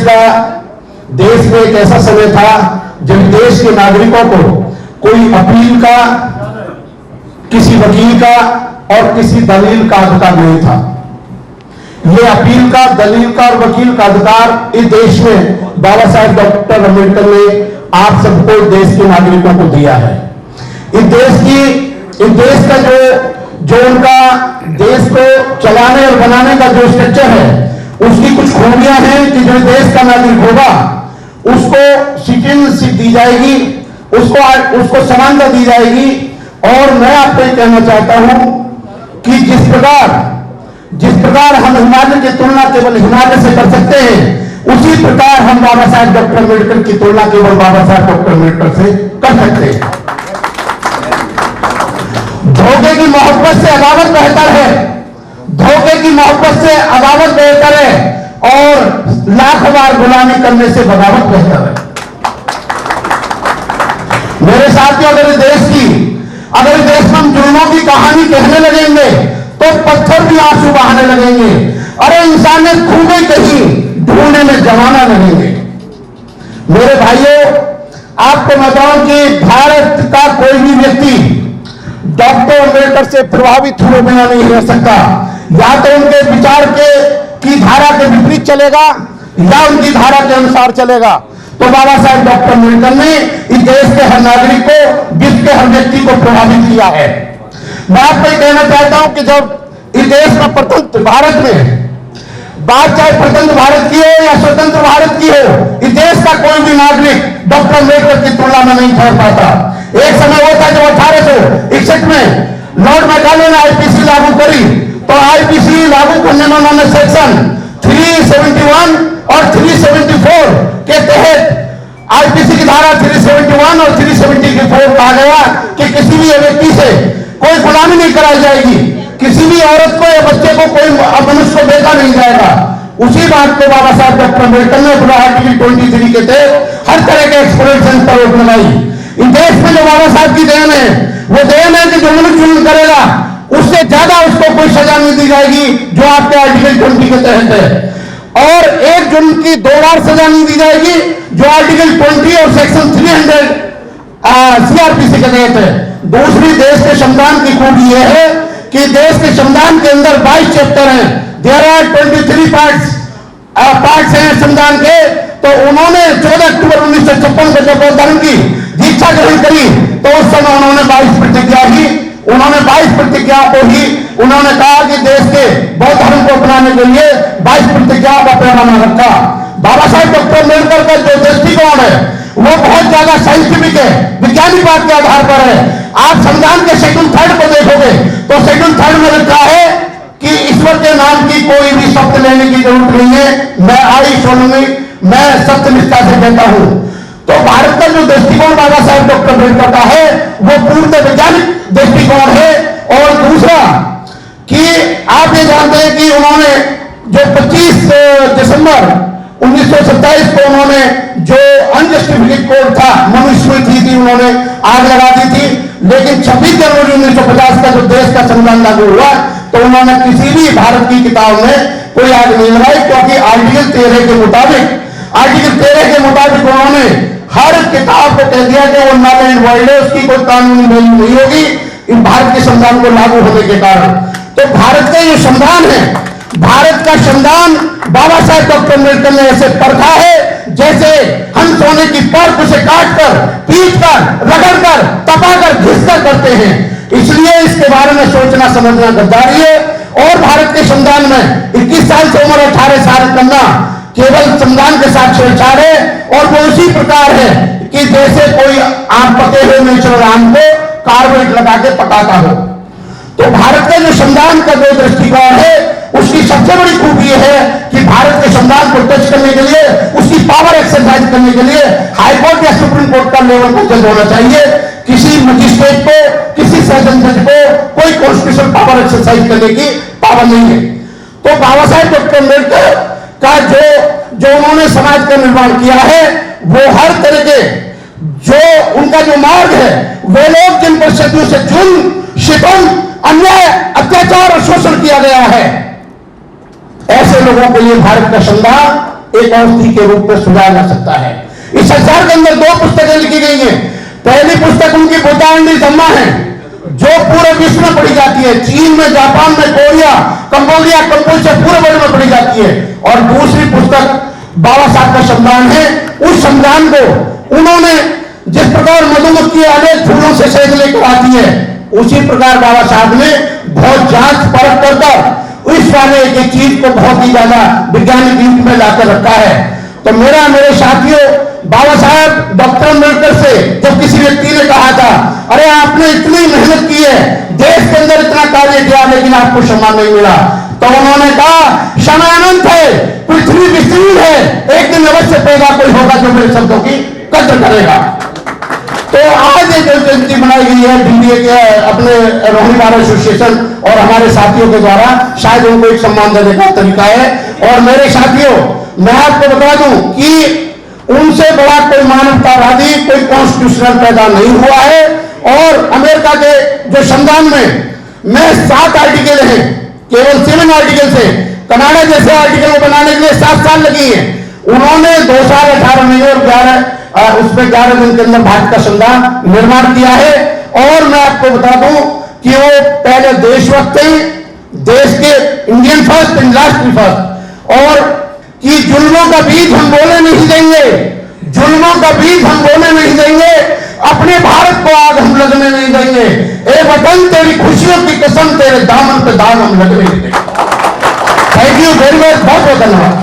देश में एक ऐसा समय था जब देश के नागरिकों को कोई अपील का, किसी वकील का और किसी दलील का अधिकार नहीं था। ये अपील का, दलील का और वकील का अधिकार इस देश में बाबा साहेब डॉक्टर अम्बेडकर ने आप सबको, देश के नागरिकों को दिया है। इस देश का जो उनका देश को चलाने और बनाने का जो स्ट्रक्चर है, उसकी कुछ खूबियां हैं कि जो देश का नागरिक होगा उसको सिटीजनशिप दी जाएगी, उसको समानता दी जाएगी। और मैं आपको ये कहना चाहता हूं कि जिस प्रकार हम हिमालय की तुलना केवल हिमालय से कर सकते हैं, उसी प्रकार हम बाबा साहेब डॉक्टर अम्बेडकर की तुलना केवल बाबा साहेब डॉक्टर अम्बेडकर से कर सकते हैं। धोखे की मोहब्बत से अदावत बेहतर है, धोखे की मोहब्बत से अदावत बेहतर है, और लाख बार गुलामी करने से बगावत बेहतर है। मेरे साथियों, अगर देश में हम जुल्मों की कहानी कहने लगेंगे तो पत्थर भी आंसू बहाने लगेंगे। अरे इंसानियत खो गई कहीं, ढूंढने में जमाना लगेंगे। मेरे भाइयों, आपको बताऊं कि भारत का कोई भी व्यक्ति डॉक्टर अम्बेडकर से प्रभावित हुए बिना नहीं रह सकता। या तो उनके विचार की धारा के विपरीत चलेगा या उनकी धारा के अनुसार चलेगा। तो बाबा साहेब डॉक्टर अम्बेडकर ने इस देश के हर नागरिक को, विश्व के हर व्यक्ति को प्रभावित किया है। मैं आपको ये कहना चाहता हूं कि जब इस देश का स्वतंत्र भारत में बात चाहे स्वतंत्र भारत की हो या स्वतंत्र भारत की हो, इस देश का कोई भी नागरिक डॉक्टर अम्बेडकर की तुलना में नहीं ठहर पाता। एक समय वो था जब 1861 में लॉर्ड मैकाले ने आईपीसी लागू करी, तो आईपीसी लागू करने में उन्होंने सेक्शन 371 और 374 के तहत आईपीसी की धारा 371 और 374 कहा गया कि किसी भी व्यक्ति से कोई गुलामी नहीं कराई जाएगी, किसी भी औरत को या बच्चे को, कोई मनुष्य को बेचा नहीं जाएगा। उसी बात को बाबा साहब डॉक्टर अम्बेडकर ने अपना आर्टिकल 23 के तहत हर तरह के एक्सप्लोइटेशन पर रोक लगाई। इन देश में जो बाबा साहब की देन है, वो देन है कि जो मनुष्य जुल्म करेगा उससे ज्यादा उसको कोई सजा नहीं दी जाएगी, जो आपके आर्टिकल 20 के तहत है। और एक जुल्म की 2 बार सजा नहीं दी जाएगी, जो आर्टिकल 20 और सेक्शन 300 सीआरपीसी के तहत है। दूसरी, देश के संविधान की खूबी यह है कि देश के संविधान के अंदर 22 चैप्टर हैं। देयर आर 23 पार्ट्स हैं संविधान के। तो उन्होंने 14 अक्टूबर 1956 को जब बौद्ध धर्म की दीक्षा ग्रहण करी, तो उस समय उन्होंने 22 प्रतिज्ञा की। उन्होंने 22 प्रतिज्ञाओं को ही उन्होंने कहा कि देश के बौद्ध धर्म को अपनाने के लिए 22 प्रतिज्ञाओं का पैमाना रखा। बाबा साहेब डॉक्टर अम्बेडकर का जो दृष्टिकोण है वो बहुत ज्यादा साइंटिफिक है, वैज्ञानिक बात के आधार पर है। आप संविधान के शेड्यूल 3 को देखोगे तो शेड्यूल 3 में लिखा है कि ईश्वर के नाम की कोई भी शब्द लेने की जरूरत नहीं है। मैं आई सोलमी, मैं सत्यनिष्ठा से कहता हूं। तो भारत का जो दृष्टिकोण बाबा साहेब डॉक्टर अम्बेडकर का है वो पूर्णतः वैज्ञानिक दृष्टिकोण है। और दूसरा कि आप ये जानते हैं कि उन्होंने जो 25 दिसंबर 1927 को उन्होंने जो अनजस्टिफिकेटेड कोड था, मनुस्मृति थी, उन्होंने आग लगा दी थी। लेकिन 26 जनवरी 1950 का जो देश का संविधान लागू हुआ, तो उन्होंने किसी भी भारत की किताब में कोई आग नहीं लगाई, क्योंकि आर्टिकल 13 के मुताबिक उन्होंने हर किताब को कह दिया कि वो नल एंड वॉइड है, उसकी कोई कानूनी वैल्यू नहीं होगी इन भारत के संविधान को लागू होने के कारण। तो भारत का ये संविधान है, भारत का संविधान बाबा साहेब डॉक्टर अम्बेडकर ने ऐसे परखा है जैसे हम सोने की परख उसे काटकर, पीटकर, रगड़कर, तपाकर, घिसकर करते हैं। इसलिए इसके बारे में सोचना समझना गद्दारी है। और भारत के संविधान में 21 साल से उम्र 18 साल करना केवल संविधान के साथ छेड़छाड़ है। और वो उसी प्रकार है कि जैसे कोई आम पके हुए नेचुरल आम को कार्बोरेट लगा के पकाता हो। तो भारत के जो संविधान का जो दृष्टिकोण है, उसकी सबसे बड़ी खूबी है कि भारत के संविधान को टच करने के लिए, उसकी पावर एक्सरसाइज करने के लिए हाईकोर्ट या सुप्रीम कोर्ट का लेवल पर जज होना चाहिए। किसी मजिस्ट्रेट को, किसी सेशन जज को कोई कॉन्स्टिट्यूशनल पावर एक्सरसाइज करने की पावर नहीं है। तो बाबा साहेब डॉक्टर अम्बेडकर का जो उन्होंने समाज का निर्माण किया है, वो हर तरह के जो उनका जो मार्ग है, वे लोग जिन पर सदियों से जुल्म, शिकन, अन्याय, अत्याचार और शोषण किया गया है, ऐसे लोगों के लिए भारत का संविधान एक औषधि के रूप में सुझाया जा सकता है। इस संसार के अंदर 2 पुस्तकें लिखी गई हैं। पहली पुस्तक उनकी बुतांडी धम्मा है, जो पूरे विश्व में पढ़ी जाती है, चीन में, जापान में, कोरिया, कंबोडिया, कंबोडिया पूरे वर्ल्ड में पढ़ी जाती है। और दूसरी पुस्तक बाबा साहब का संविधान है। उस संविधान को उन्होंने जिस प्रकार मधुमक्खी अनेक फूलों से शहद लेकर आती है, उसी प्रकार बाबा साहब ने बहुत जांच परख कर इस वाले एक चीज को बहुत ही ज्यादा वैज्ञानिक युग में लाकर रखा है। तो मेरे साथियों, बाबा साहब डॉक्टर अम्बेडकर से जब किसी व्यक्ति ने कहा था, अरे आपने इतनी मेहनत की है, देश के अंदर इतना कार्य किया, लेकिन आपको सम्मान नहीं मिला, तो उन्होंने कहा समय अनंत है, पृथ्वी विस्तीर्ण है, एक दिन अवश्य पैदा कोई होगा जो मेरे शब्दों की कद्र करेगा। तो आज एक जयंती बनाई गई है डीडीए के अपने रोहिणी बार एसोसिएशन और हमारे साथियों के द्वारा, शायद उनको एक सम्मान देने का तरीका है। और मेरे साथियों, मैं आपको बता दूं कि उनसे बड़ा कोई मानवतावादी, कोई कॉन्स्टिट्यूशनल पैदा नहीं हुआ है। और अमेरिका के जो संविधान में 7 आर्टिकल हैं, केवल 7 आर्टिकल से कनाडा जैसे आर्टिकल को बनाने के लिए 7 साल लगी है। उन्होंने 2 साल 18 महीने और उसमें 11 दिन के अंदर भारत का संविधान निर्माण किया है। और मैं आपको बता दूं कि वो पहले देशभक्त थे, देश के इंडियन फर्स्ट, इंडस्ट्री फर्स्ट, और कि जुल्मों का बीज हम बोले नहीं देंगे, जुल्मों का बीज हम बोले नहीं देंगे, अपने भारत को आग हम लगने नहीं देंगे, ए वतन तेरी खुशियों की कसम, तेरे दामन पे दाग हम लगने नहीं देंगे। थैंक यू वेरी मच, बहुत बहुत धन्यवाद।